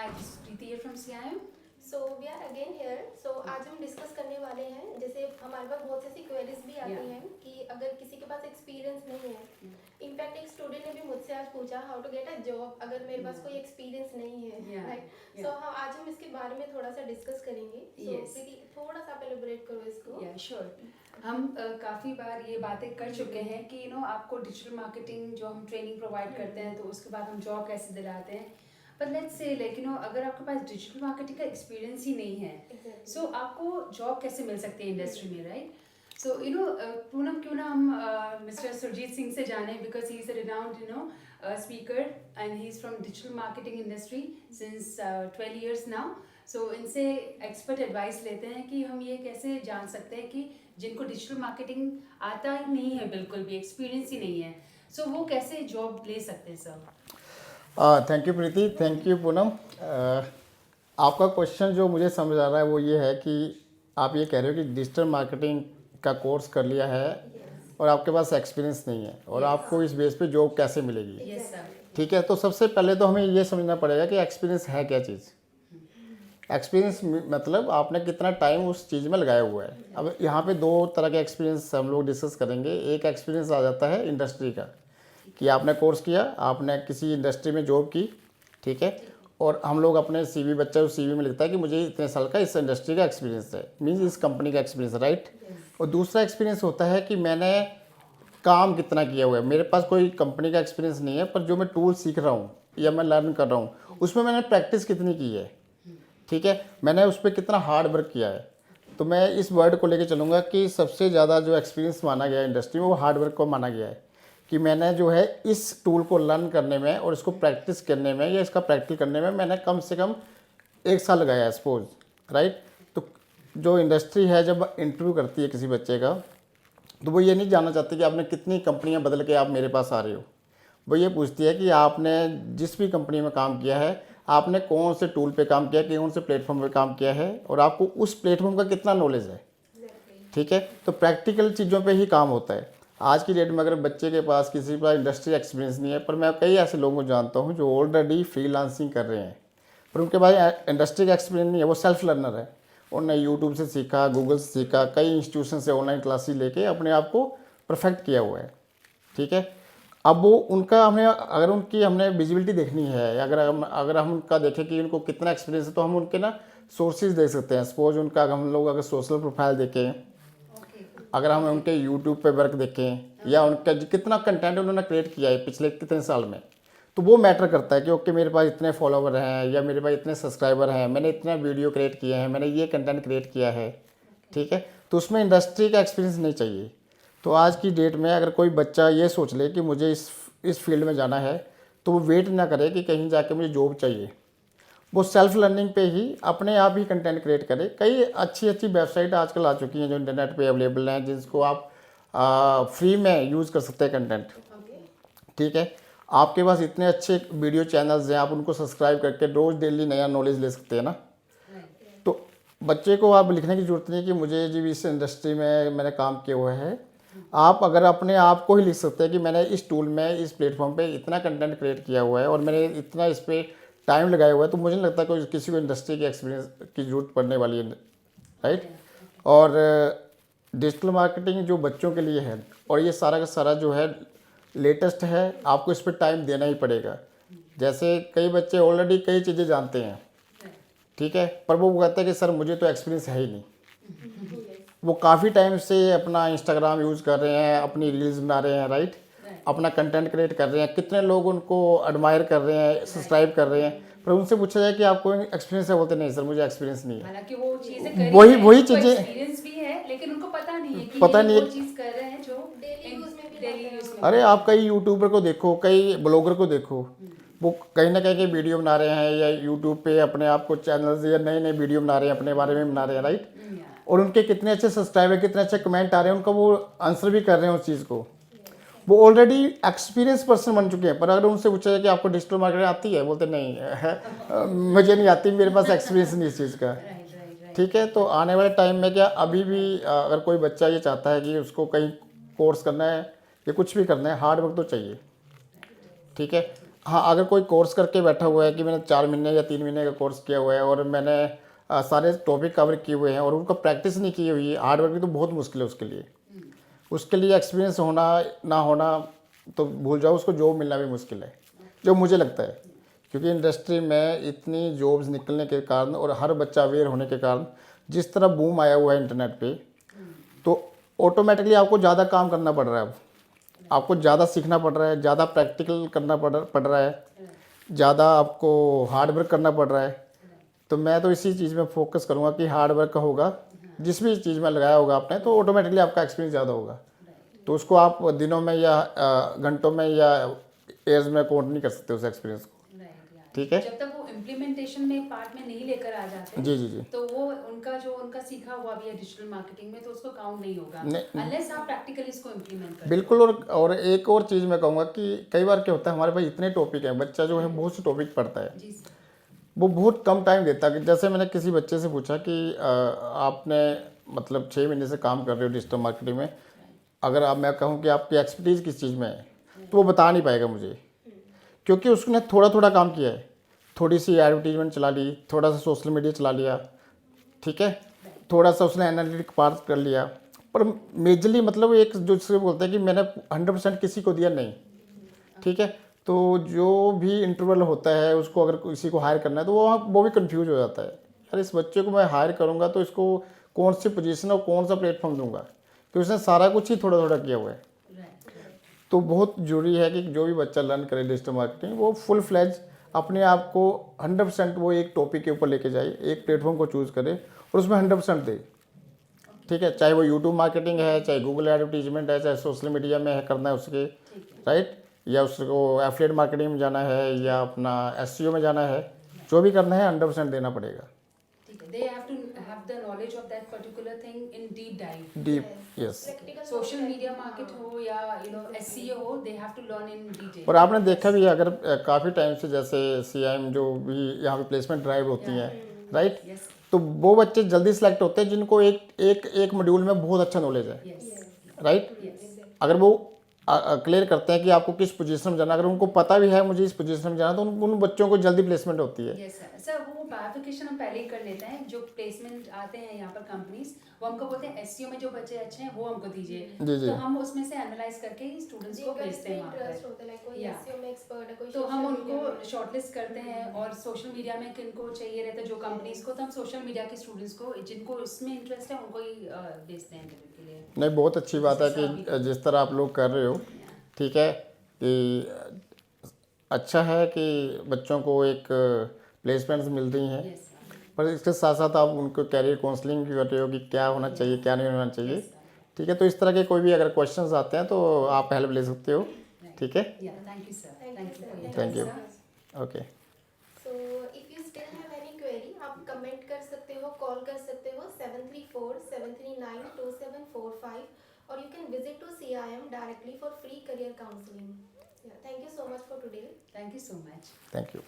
Hi, this is Preeti here from CIM. So we are again here. सो आज हम discuss करने वाले हैं, जैसे हमारे पास बहुत सी क्वेरीज भी आती Yeah. हैं कि अगर किसी के पास एक्सपीरियंस नहीं है. इनफैक्ट एक स्टूडेंट ने भी मुझसे आज पूछा how to get a job अगर मेरे पास कोई एक्सपीरियंस नहीं है. Yeah. राइट. Yeah. सो हाँ, आज हम इसके बारे में थोड़ा सा डिस्कस करेंगे. सो Yes. प्रीति थोड़ा सा आप एलिब्रेट करो इसको. Yeah, sure. हम काफ़ी बार ये बातें कर चुके हैं कि आपको डिजिटल मार्केटिंग जो हम ट्रेनिंग प्रोवाइड करते हैं तो उसके बाद हम जॉब कैसे दिलाते हैं. बट लेट्स से अगर आपके पास डिजिटल मार्केटिंग का एक्सपीरियंस ही नहीं है Exactly. सो आपको जॉब कैसे मिल सकती है इंडस्ट्री में, राइट. सो पूनम, क्यों ना हम मिस्टर सुरजीत सिंह से जाने, because he is a renowned speaker and he is from digital marketing industry since 12 years now. So इनसे एक्सपर्ट एडवाइस लेते हैं कि हम ये कैसे जान सकते हैं कि जिनको डिजिटल मार्केटिंग आता ही नहीं है, बिल्कुल भी एक्सपीरियंस ही नहीं है, सो वो कैसे जॉब ले सकते हैं sir. Thank you Preeti, thank you Poonam. आपका क्वेश्चन जो मुझे समझ आ रहा है वो ये है कि आप ये कह रहे हो कि डिजिटल मार्केटिंग का कोर्स कर लिया है और आपके पास एक्सपीरियंस नहीं है और आपको इस बेस पे जॉब कैसे मिलेगी. Yes sir. ठीक है, तो सबसे पहले तो हमें ये समझना पड़ेगा कि एक्सपीरियंस है क्या चीज़. एक्सपीरियंस मतलब आपने कितना टाइम उस चीज़ में लगाया हुआ है. अब यहाँ पे दो तरह के एक्सपीरियंस हम लोग डिस्कस करेंगे. एक एक्सपीरियंस आ जाता है इंडस्ट्री का कि आपने कोर्स किया, आपने किसी इंडस्ट्री में जॉब की, ठीक है, और हम लोग अपने सीवी, बच्चा जो सीवी में लिखता है कि मुझे इतने साल का इस इंडस्ट्री का एक्सपीरियंस है, मीन्स इस कंपनी का एक्सपीरियंस, राइट. और दूसरा एक्सपीरियंस होता है कि मैंने काम कितना किया हुआ है. मेरे पास कोई कंपनी का एक्सपीरियंस नहीं है, पर जो मैं टूल सीख रहा हूँ या मैं लर्न कर रहा हूँ उसमें मैंने प्रैक्टिस कितनी की है, ठीक है, मैंने उस पर कितना हार्ड वर्क किया है. तो मैं इस वर्ड को लेके चलूँगा कि सबसे ज़्यादा जो एक्सपीरियंस माना गया है इंडस्ट्री में वो हार्ड वर्क को माना गया है कि मैंने जो है इस टूल को लर्न करने में और इसको प्रैक्टिस करने में या इसका प्रैक्टिस करने में मैंने कम से कम 1 साल लगाया है सपोज, राइट. तो जो इंडस्ट्री है जब इंटरव्यू करती है किसी बच्चे का तो वो ये नहीं जानना चाहती कि आपने कितनी कंपनियां बदल के आप मेरे पास आ रहे हो. वो ये पूछती है कि आपने जिस भी कंपनी में काम किया है आपने कौन से टूल पे काम किया, कौन से प्लेटफॉर्म पे काम किया है और आपको उस प्लेटफॉर्म का कितना नॉलेज है. ठीक है, तो प्रैक्टिकल चीज़ों पे ही काम होता है. आज की डेट में अगर बच्चे के पास किसी के पास इंडस्ट्री एक्सपीरियंस नहीं है, पर मैं कई ऐसे लोगों को जानता हूँ जो ऑलरेडी फ्रीलांसिंग कर रहे हैं पर उनके पास इंडस्ट्री का एक्सपीरियंस नहीं है, वो सेल्फ लर्नर है. उन्होंने यूट्यूब से सीखा, गूगल से सीखा, कई इंस्टीट्यूशन से ऑनलाइन क्लासेस लेके अपने आप को परफेक्ट किया हुआ है. ठीक है, अब वो उनका हमने विजिबिलिटी देखनी है, अगर हम उनका देखें कि उनको कितना एक्सपीरियंस है तो हम उनके ना सोर्सेज देख सकते हैं. सपोज उनका हम लोग अगर सोशल प्रोफाइल देखें, अगर हम उनके यूट्यूब पे वर्क देखें या उनका कितना कंटेंट उन्होंने क्रिएट किया है पिछले कितने साल में, तो वो मैटर करता है कि ओके मेरे पास इतने फॉलोवर हैं या मेरे पास इतने सब्सक्राइबर हैं, मैंने इतना वीडियो क्रिएट किए हैं, मैंने ये कंटेंट क्रिएट किया है. ठीक है, तो उसमें इंडस्ट्री का एक्सपीरियंस नहीं चाहिए. तो आज की डेट में अगर कोई बच्चा ये सोच ले कि मुझे इस फील्ड में जाना है तो वो वेट ना करे कि कहीं जाके मुझे जॉब चाहिए. वो सेल्फ लर्निंग पे ही अपने आप ही कंटेंट क्रिएट करे. कई अच्छी अच्छी वेबसाइट आजकल आ चुकी हैं जो इंटरनेट पे अवेलेबल हैं, जिसको आप फ्री में यूज़ कर सकते हैं कंटेंट. ठीक है, आपके पास इतने अच्छे वीडियो चैनल्स हैं, आप उनको सब्सक्राइब करके रोज़ डेली नया नॉलेज ले सकते हैं ना. तो बच्चे को आप लिखने की ज़रूरत नहीं कि मुझे जी इस इंडस्ट्री में मैंने काम किया हुआ है. आप अगर अपने आप को ही लिख सकते हैं कि मैंने इस टूल में, इस प्लेटफॉर्म पे इतना कंटेंट क्रिएट किया हुआ है और मैंने इतना इस पर टाइम लगाया हुआ है, तो मुझे नहीं लगता कोई किसी को इंडस्ट्री के एक्सपीरियंस की ज़रूरत पड़ने वाली है, राइट. और डिजिटल मार्केटिंग जो बच्चों के लिए है और ये सारा का सारा जो है लेटेस्ट है, आपको इस पर टाइम देना ही पड़ेगा. जैसे कई बच्चे ऑलरेडी कई चीज़ें जानते हैं, ठीक है, पर वो कहते हैं कि सर मुझे तो एक्सपीरियंस है ही नहीं. वो काफ़ी टाइम से अपना इंस्टाग्राम यूज़ कर रहे हैं, अपनी रील्स बना रहे हैं, राइट, अपना कंटेंट क्रिएट कर रहे हैं, कितने लोग उनको एडमायर कर रहे हैं, सब्सक्राइब कर रहे हैं, पर उनसे पूछा जाए कि आपको एक्सपीरियंस है, बोलते नहीं सर मुझे एक्सपीरियंस नहीं है. हालांकि वो चीजें करी वही हैं, वही उनको चीज़ें एक्सपीरियंस भी है लेकिन उनको पता नहीं है कि पता ये नहीं वो है. चीज कर रहे हैं जो डेली यूज में भी डेली यूज में. अरे आप कई यूट्यूबर को देखो, कई ब्लॉगर को देखो, वो कहीं ना कहीं के वीडियो बना रहे हैं या यूट्यूब पे अपने आप को चैनल्स या नए नए वीडियो बना रहे हैं, अपने बारे में बना रहे हैं, राइट. और उनके कितने अच्छे सब्सक्राइबर, कितने अच्छे कमेंट आ रहे हैं, उनका वो आंसर भी कर रहे हैं उस चीज़ को. वो ऑलरेडी एक्सपीरियंस पर्सन बन चुके हैं. पर अगर उनसे पूछा जाए कि आपको डिजिटल मार्केटिंग आती है, बोलते नहीं मुझे नहीं आती, मेरे पास एक्सपीरियंस नहीं इस चीज़ का. ठीक है, तो आने वाले टाइम में क्या अभी भी अगर कोई बच्चा ये चाहता है कि उसको कहीं कोर्स करना है या कुछ भी करना है, हार्ड वर्क तो चाहिए. ठीक है, हाँ, अगर कोई कोर्स करके बैठा हुआ है कि मैंने 4 महीने या 3 महीने का कोर्स किया हुआ है और मैंने सारे टॉपिक कवर किए हुए हैं और उनको प्रैक्टिस नहीं की हुई है, हार्ड वर्क तो बहुत मुश्किल है उसके लिए। उसके लिए एक्सपीरियंस होना ना होना तो भूल जाओ, उसको जॉब मिलना भी मुश्किल है, जो मुझे लगता है। क्योंकि इंडस्ट्री में इतनी जॉब्स निकलने के कारण और हर बच्चा अवेयर होने के कारण जिस तरह बूम आया हुआ है इंटरनेट पे, तो ऑटोमेटिकली आपको ज़्यादा काम करना पड़ रहा है। अब आपको ज़्यादा सीखना पड़ रहा है, ज़्यादा प्रैक्टिकल करना पड़ रहा है, ज़्यादा आपको हार्ड वर्क करना पड़ रहा है। तो मैं तो इसी चीज़ में फोकस करूँगा कि हार्ड वर्क का होगा, जिस भी चीज़ में लगाया होगा आपने, तो ऑटोमेटिकली आपका एक्सपीरियंस ज़्यादा होगा। तो उसको आप दिनों में या घंटों में या ईयर्स में काउंट नहीं कर सकते उस एक्सपीरियंस को। ठीक है। जब तक वो इम्प्लीमेंटेशन में पार्ट में नहीं लेकर आ जाते जी जी जी। तो वो उनका सीखा हुआ भी है डिजिटल मार्केटिंग में, तो उसको काउंट नहीं होगा नहीं। अनलेस आप प्रैक्टिकली इसको इम्प्लीमेंट करें। बिल्कुल। और एक और चीज़ मैं कहूँगा कि कई बार क्या होता है, हमारे पास इतने टॉपिक हैं, बच्चा जो है बहुत से टॉपिक पढ़ता है, जी सर। वो बहुत कम टाइम देता है। जैसे मैंने किसी बच्चे से पूछा कि आपने मतलब 6 महीने से काम कर रहे हो डिजिटल मार्केटिंग में, अगर आप मैं कहूँ कि आपकी एक्सपर्टीज़ किस चीज़ में है, तो वो बता नहीं पाएगा मुझे, क्योंकि उसने थोड़ा थोड़ा काम किया है। थोड़ी सी एडवर्टीजमेंट चला ली, थोड़ा सा सोशल मीडिया चला लिया, ठीक है, थोड़ा सा उसने एनालिटिक पार्ट कर लिया, पर मेजरली मतलब एक जो जिससे बोलते हैं कि मैंने 100% किसी को दिया नहीं। ठीक है। तो जो भी इंटरवल होता है उसको अगर किसी को हायर करना है तो वो भी कंफ्यूज हो जाता है, यार इस बच्चे को मैं हायर करूँगा तो इसको कौन सी पोजीशन और कौन सा प्लेटफॉर्म दूंगा, तो उसने सारा कुछ ही थोड़ा थोड़ा किया हुआ है। तो बहुत ज़रूरी है कि जो भी बच्चा लर्न करे डिजिटल मार्केटिंग, वो फुल फ्लैज अपने आप को 100% वो एक टॉपिक के ऊपर लेके जाए, एक प्लेटफॉर्म को चूज़ करे और उसमें 100% दे। ठीक है, चाहे वो यूट्यूब मार्केटिंग है, चाहे गूगल एडवर्टीजमेंट है, चाहे सोशल मीडिया में है करना है उसके, राइट, या उसको एफिलिएट मार्केटिंग में जाना है या अपना एसईओ में जाना है, जो भी करना है 100% देना पड़ेगा। They have to have the knowledge of that particular thing in deep dive. Deep, yes. Social media market हो या SEO हो, they have to learn in detail. और आपने देखा भी है, अगर काफ़ी टाइम से जैसे CIM जो भी यहाँ पे प्लेसमेंट ड्राइव होती हैं, राइट, Yes. तो वो बच्चे जल्दी सिलेक्ट होते हैं जिनको एक मॉड्यूल में बहुत अच्छा नॉलेज है, Yes. राइट। Yes. अगर वो क्लियर करते हैं कि आपको किस पोजीशन में जाना, अगर उनको पता भी है मुझे इस पोजीशन में जाना, तो उन बच्चों को जल्दी प्लेसमेंट होती है। Yes sir. सर वो बायोफिकेशन हम पहले ही कर लेते हैं, जो प्लेसमेंट आते हैं यहाँ पर कंपनीज, वो हमको बोलते हैं एसईओ में जो बच्चे अच्छे हैं वो हमको दीजिए, जी जी। तो हम उसमें से एनालाइज करके ही स्टूडेंट्स को भेजते हैं वहाँ पर। Yeah. तो हम उनको शॉर्टलिस्ट करते हैं और सोशल मीडिया में किनको चाहिए रहता है जो कंपनीज को, तो हम सोशल मीडिया के स्टूडेंट्स को जिनको इसमें इंटरेस्ट है उनको ही भेजते हैं इंटरव्यू के लिए। नहीं, बहुत अच्छी बात है कि जिस तरह आप लोग कर रहे हो, ठीक है, कि अच्छा है कि बच्चों को एक प्लेसमेंट्स मिल रही हैं, Yes, sir. पर इसके साथ साथ आप उनको कैरियर काउंसलिंग भी कर रहे हो कि क्या होना चाहिए क्या नहीं होना चाहिए। ठीक है, तो इस तरह के कोई भी अगर क्वेश्चंस आते हैं तो आप हेल्प ले सकते हो। ठीक है, Yeah, thank you sir. Thank you, sir. for your Thank you. time, sir. Okay. So if you still have any query, आप कमेंट कर सकते हो, कॉल कर सकते हो 734-739-2745, or you can visit to CIM directly for free career counseling. Yeah, thank you so much for today. Thank you so much. Thank you.